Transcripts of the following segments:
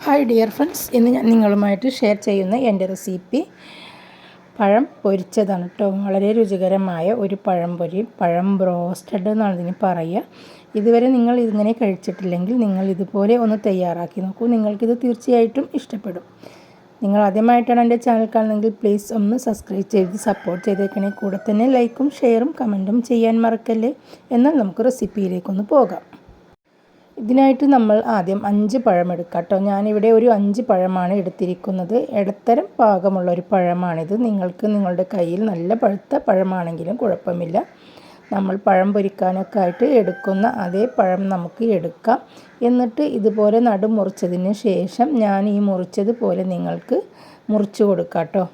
Hi dear friends, ഇന്ന് ഞാൻ നിങ്ങളുമായിട്ട് ഷെയർ ചെയ്യുന്ന എൻ്റെ റെസിപ്പി പഴം പൊരിച്ചതാണ് കേട്ടോ. വളരെ രുചികരമായ ഒരു പഴംപൊരി, പഴം ബ്രോസ്റ്റഡ് എന്നാണ് ഇതിന് പറയുക. ഇതുവരെ നിങ്ങൾ ഇതിങ്ങനെ കഴിച്ചിട്ടില്ലെങ്കിൽ നിങ്ങൾ ഇതുപോലെ ഒന്ന് തയ്യാറാക്കി നോക്കൂ. നിങ്ങൾക്കിത് തീർച്ചയായിട്ടും ഇഷ്ടപ്പെടും. നിങ്ങൾ ആദ്യമായിട്ടാണ് എൻ്റെ ചാനൽ കാണുന്നതെങ്കിൽ പ്ലീസ് ഒന്ന് സബ്സ്ക്രൈബ് ചെയ്ത് സപ്പോർട്ട് ചെയ്തേക്കണേ. കൂടെ തന്നെ ലൈക്കും ഷെയറും കമൻറ്റും ചെയ്യാൻ മറക്കല്ലേ. എന്നാൽ നമുക്ക് റെസിപ്പിയിലേക്കൊന്ന് പോകാം. ഇതിനായിട്ട് നമ്മൾ ആദ്യം 5 പഴം എടുക്കാം കേട്ടോ. ഞാനിവിടെ ഒരു 5 പഴമാണ് എടുത്തിരിക്കുന്നത്. ഇടത്തരം പാകമുള്ളൊരു പഴമാണിത്. നിങ്ങൾക്ക് നിങ്ങളുടെ കയ്യിൽ നല്ല പഴുത്ത പഴമാണെങ്കിലും കുഴപ്പമില്ല. നമ്മൾ പഴം പൊരിക്കാനൊക്കെ ആയിട്ട് എടുക്കുന്ന അതേ പഴം നമുക്ക് എടുക്കാം. എന്നിട്ട് ഇതുപോലെ നടു മുറിച്ചതിന് ശേഷം ഞാൻ ഈ മുറിച്ചതുപോലെ നിങ്ങൾക്ക് മുറിച്ച് കൊടുക്കാം കേട്ടോ.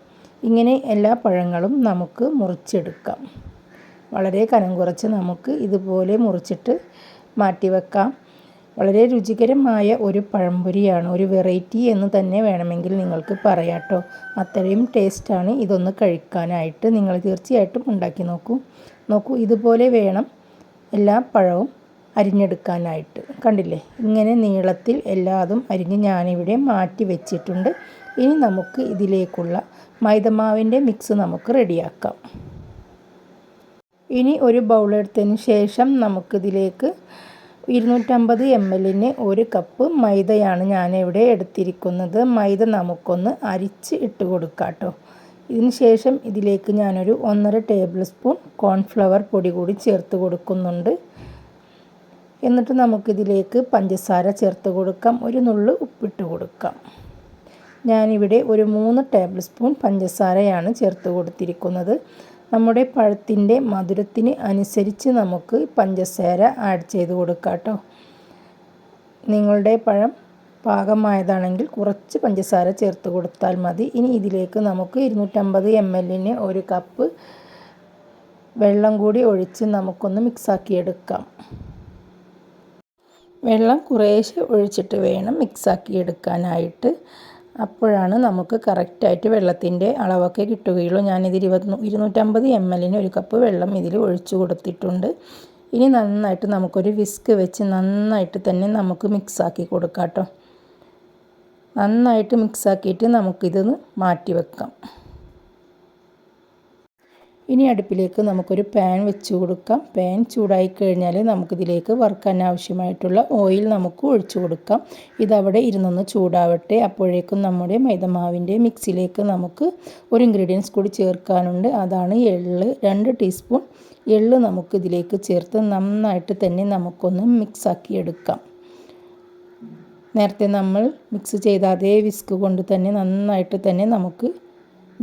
ഇങ്ങനെ എല്ലാ പഴങ്ങളും നമുക്ക് മുറിച്ചെടുക്കാം. വളരെ കനം കുറച്ച് നമുക്ക് ഇതുപോലെ മുറിച്ചിട്ട് മാറ്റി വെക്കാം. വളരെ രുചികരമായ ഒരു പഴംപൊരിയാണ്, ഒരു വെറൈറ്റി എന്ന് തന്നെ വേണമെങ്കിൽ നിങ്ങൾക്ക് പറയാം കേട്ടോ. അത്രയും ടേസ്റ്റാണ് ഇതൊന്ന് കഴിക്കാനായിട്ട്. നിങ്ങൾ തീർച്ചയായിട്ടും ഉണ്ടാക്കി നോക്കൂ. ഇതുപോലെ വേണം എല്ലാ പഴവും അരിഞ്ഞെടുക്കാനായിട്ട്. കണ്ടില്ലേ, ഇങ്ങനെ നീളത്തിൽ എല്ലാതും അരിഞ്ഞ് ഞാനിവിടെ മാറ്റി വെച്ചിട്ടുണ്ട്. ഇനി നമുക്ക് ഇതിലേക്കുള്ള മൈദമാവിൻ്റെ മിക്സ് നമുക്ക് റെഡിയാക്കാം. ഇനി ഒരു ബൗളെടുത്തതിന് ശേഷം നമുക്കിതിലേക്ക് 250 ml ഒരു കപ്പ് മൈദയാണ് ഞാനിവിടെ എടുത്തിരിക്കുന്നത്. മൈദ നമുക്കൊന്ന് അരിച്ച് ഇട്ട് കൊടുക്കാം കേട്ടോ. ഇതിന് ശേഷം ഇതിലേക്ക് ഞാനൊരു 1.5 ടേബിൾ സ്പൂൺ കോൺഫ്ലവർ പൊടി കൂടി ചേർത്ത് കൊടുക്കുന്നുണ്ട്. എന്നിട്ട് നമുക്കിതിലേക്ക് പഞ്ചസാര ചേർത്ത് കൊടുക്കാം. ഒരു നുള്ളു ഉപ്പിട്ട് കൊടുക്കാം. ഞാനിവിടെ ഒരു 3 ടേബിൾ സ്പൂൺ പഞ്ചസാരയാണ് ചേർത്ത് കൊടുത്തിരിക്കുന്നത്. നമ്മുടെ പഴത്തിൻ്റെ മധുരത്തിന് അനുസരിച്ച് നമുക്ക് പഞ്ചസാര ആഡ് ചെയ്ത് കൊടുക്കാം കേട്ടോ. നിങ്ങളുടെ പഴം പാകമായതാണെങ്കിൽ കുറച്ച് പഞ്ചസാര ചേർത്ത് കൊടുത്താൽ മതി. ഇനി ഇതിലേക്ക് നമുക്ക് 250 ml ഒരു കപ്പ് വെള്ളം കൂടി ഒഴിച്ച് നമുക്കൊന്ന് മിക്സാക്കിയെടുക്കാം. വെള്ളം കുറേശ്ശെ ഒഴിച്ചിട്ട് വേണം മിക്സാക്കിയെടുക്കാനായിട്ട്. അപ്പോഴാണ് നമുക്ക് കറക്റ്റായിട്ട് വെള്ളത്തിൻ്റെ അളവൊക്കെ കിട്ടുകയുള്ളൂ. ഞാനിതിൽ 250 ml ഒരു കപ്പ് വെള്ളം ഇതിൽ ഒഴിച്ചു കൊടുത്തിട്ടുണ്ട്. ഇനി നന്നായിട്ട് നമുക്കൊരു വിസ്ക് വെച്ച് നന്നായിട്ട് തന്നെ നമുക്ക് മിക്സാക്കി കൊടുക്കാം കേട്ടോ. നന്നായിട്ട് മിക്സാക്കിയിട്ട് നമുക്കിതൊന്ന് മാറ്റി വെക്കാം. ഇനി അടുപ്പിലേക്ക് നമുക്കൊരു പാൻ വെച്ച് കൊടുക്കാം. പാൻ ചൂടായി കഴിഞ്ഞാൽ നമുക്കിതിലേക്ക് വറുക്കാൻ ആവശ്യമായിട്ടുള്ള ഓയിൽ നമുക്ക് ഒഴിച്ചു കൊടുക്കാം. ഇതവിടെ ഇരുന്നൊന്ന് ചൂടാവട്ടെ. അപ്പോഴേക്കും നമ്മുടെ മൈദമാവിൻ്റെ മിക്സിലേക്ക് നമുക്ക് ഒരു ഇൻഗ്രീഡിയൻസ് കൂടി ചേർക്കാനുണ്ട്. അതാണ് എള്ള്. 2 ടീസ്പൂൺ എള്ള് നമുക്കിതിലേക്ക് ചേർത്ത് നന്നായിട്ട് തന്നെ നമുക്കൊന്ന് മിക്സാക്കി എടുക്കാം. നേരത്തെ നമ്മൾ മിക്സ് ചെയ്ത അതേ വിസ്ക് കൊണ്ട് തന്നെ നന്നായിട്ട് തന്നെ നമുക്ക്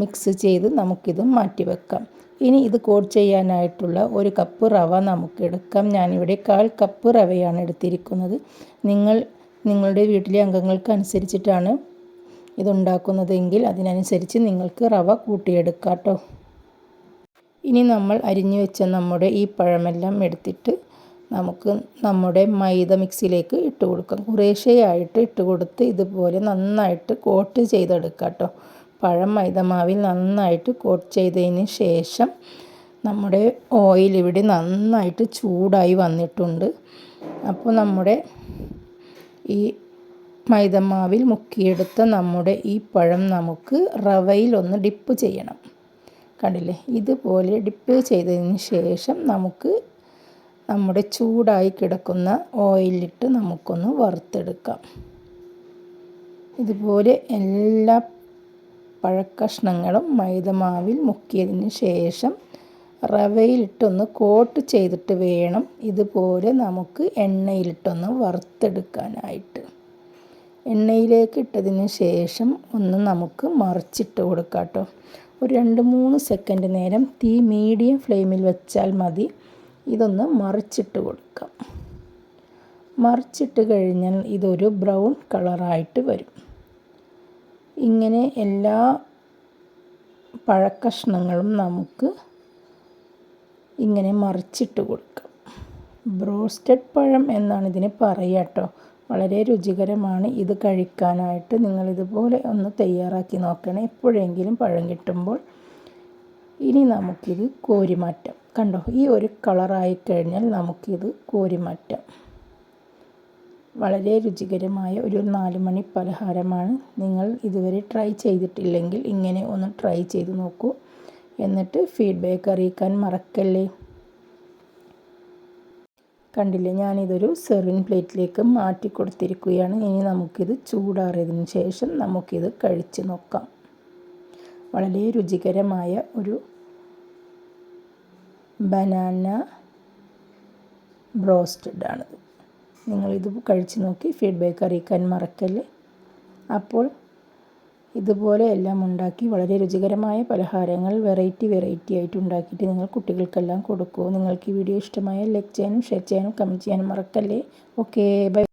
മിക്സ് ചെയ്ത് നമുക്കിത് മാറ്റി വെക്കാം. ഇനി ഇത് കോട്ട് ചെയ്യാനായിട്ടുള്ള ഒരു കപ്പ് റവ നമുക്ക് എടുക്കാം. ഞാനിവിടെ 1/4 കപ്പ് റവയാണ് എടുത്തിരിക്കുന്നത്. നിങ്ങളുടെ വീട്ടിലെ അംഗങ്ങൾക്ക് അനുസരിച്ചിട്ടാണ് ഇതുണ്ടാക്കുന്നതെങ്കിൽ അതിനനുസരിച്ച് നിങ്ങൾക്ക് റവ കൂട്ടിയെടുക്കാം കേട്ടോ. ഇനി നമ്മൾ അരിഞ്ഞു വെച്ച നമ്മുടെ ഈ പഴമെല്ലാം എടുത്തിട്ട് നമുക്ക് നമ്മുടെ മൈദ മിക്സിലേക്ക് ഇട്ട് കൊടുക്കാം. കുറേശ്ശെയായിട്ട് ഇട്ട് കൊടുത്ത് ഇതുപോലെ നന്നായിട്ട് കോട്ട് ചെയ്തെടുക്കാം കേട്ടോ. പഴം മൈദമാവിൽ നന്നായിട്ട് കോട്ട് ചെയ്തതിന് ശേഷം നമ്മുടെ ഓയിൽ ഇവിടെ നന്നായിട്ട് ചൂടായി വന്നിട്ടുണ്ട്. അപ്പോൾ നമ്മുടെ ഈ മൈദമാവിൽ മുക്കിയെടുത്ത നമ്മുടെ ഈ പഴം നമുക്ക് റവയിൽ ഒന്ന് ഡിപ്പ് ചെയ്യണം. കണ്ടില്ലേ, ഇതുപോലെ ഡിപ്പ് ചെയ്തതിന് ശേഷം നമുക്ക് നമ്മുടെ ചൂടായി കിടക്കുന്ന ഓയിലിട്ട് നമുക്കൊന്ന് വറുത്തെടുക്കാം. ഇതുപോലെ എല്ലാ പഴക്കഷ്ണങ്ങളും മൈദമാവിൽ മുക്കിയതിന് ശേഷം റവയിലിട്ടൊന്ന് കോട്ട് ചെയ്തിട്ട് വേണം ഇതുപോലെ നമുക്ക് എണ്ണയിലിട്ടൊന്ന് വറുത്തെടുക്കാനായിട്ട്. എണ്ണയിലേക്ക് ഇട്ടതിന് ശേഷം ഒന്ന് നമുക്ക് മറിച്ചിട്ട് കൊടുക്കാം കേട്ടോ. ഒരു 2-3 സെക്കൻഡ് നേരം തീ മീഡിയം ഫ്ലെയിമിൽ വെച്ചാൽ മതി. ഇതൊന്ന് മറിച്ചിട്ട് കൊടുക്കാം. മറിച്ചിട്ട് കഴിഞ്ഞാൽ ഇതൊരു ബ്രൗൺ കളറായിട്ട് വരും. ഇങ്ങനെ എല്ലാ പഴക്കഷ്ണങ്ങളും നമുക്ക് ഇങ്ങനെ മറിച്ചിട്ട് കൊടുക്കാം. ബ്രോസ്റ്റഡ് പഴം എന്നാണ് ഇതിന് പറയുക കേട്ടോ. വളരെ രുചികരമാണ് ഇത് കഴിക്കാനായിട്ട്. നിങ്ങളിതുപോലെ ഒന്ന് തയ്യാറാക്കി നോക്കണേ എപ്പോഴെങ്കിലും പഴം കിട്ടുമ്പോൾ. ഇനി നമുക്കിത് കോരി മാറ്റാം. കണ്ടോ, ഈ ഒരു കളറായി കഴിഞ്ഞാൽ നമുക്കിത് കോരി മാറ്റാം. വളരെ രുചികരമായ ഒരു 4 മണി പലഹാരമാണ്. നിങ്ങൾ ഇതുവരെ ട്രൈ ചെയ്തിട്ടില്ലെങ്കിൽ ഇങ്ങനെ ഒന്ന് ട്രൈ ചെയ്ത് നോക്കൂ. എന്നിട്ട് ഫീഡ്ബാക്ക് അറിയിക്കാൻ മറക്കല്ലേ. കണ്ടില്ലേ, ഞാനിതൊരു സെർവിങ് പ്ലേറ്റിലേക്ക് മാറ്റി കൊടുത്തിരിക്കുകയാണ്. ഇനി നമുക്കിത് ചൂടാറിയതിന് ശേഷം നമുക്കിത് കഴിച്ച് നോക്കാം. വളരെ രുചികരമായ ഒരു ബനാന ബ്രോസ്റ്റഡാണിത്. നിങ്ങളിത് കഴിച്ച് നോക്കി ഫീഡ്ബാക്ക് അറിയിക്കാൻ മറക്കല്ലേ. അപ്പോൾ ഇതുപോലെ എല്ലാം ഉണ്ടാക്കി വളരെ രുചികരമായ പലഹാരങ്ങൾ വെറൈറ്റി ആയിട്ട് ഉണ്ടാക്കിയിട്ട് നിങ്ങൾ കുട്ടികൾക്കെല്ലാം കൊടുക്കൂ. നിങ്ങൾക്ക് ഈ വീഡിയോ ഇഷ്ടമായാൽ ലൈക്ക് ചെയ്യാനും ഷെയർ ചെയ്യാനും കമൻറ്റ് ചെയ്യാനും മറക്കല്ലേ. Okay, by.